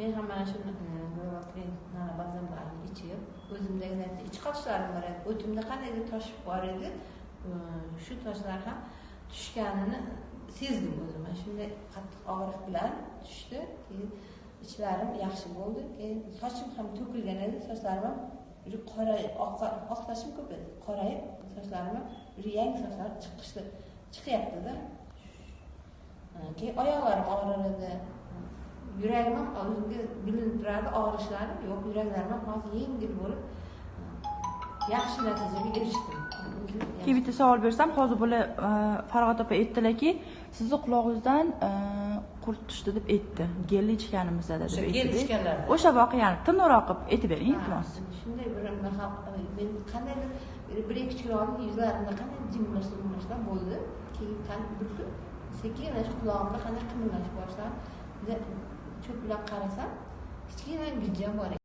Men ham mana shuni bazamlarni ichib, o'zimdagi ich qochlarim bor edi. O'timda qandaydir toshib bor edi. Shu toshlar ham tushganini sezdim o'zim. Shunday qattiq og'riq bilan tushdi. Keyin ichlarim yaxshi bo'ldi. Keyin sochim ham to'kilgan edi. Sochlarim ham qorayib, oq sochim ko'p edi. Qorayib, sochlarim ham yangi sochlar chiqyapti-da. Keyin oyoqlarim og'rir edi. Yuragim ham o'zimga bilinib turadi, og'rishlari yo'q. Yuraklarim ham hozir yengil bo'lib, yaxshi natijaga erishdim. Keyin bitta savol bersam, hozir bular Farog'at opa aytdilarki, sizni qulog'ingizdan qurt tushdi deb aytdi. Gelli ichganimizda deb aytdi. O'sha voqeani tiniqroq qilib aytib bering, iltimos. Shunday bir men qandaydir bir-ikki chiroqni yuzlarimda qanday jimlashlar bo'ldi. Keyin bir kun sekin shu qulog'imda qanday qimirlash boshladi. Cho'plab qarasam, kichkina gijja bor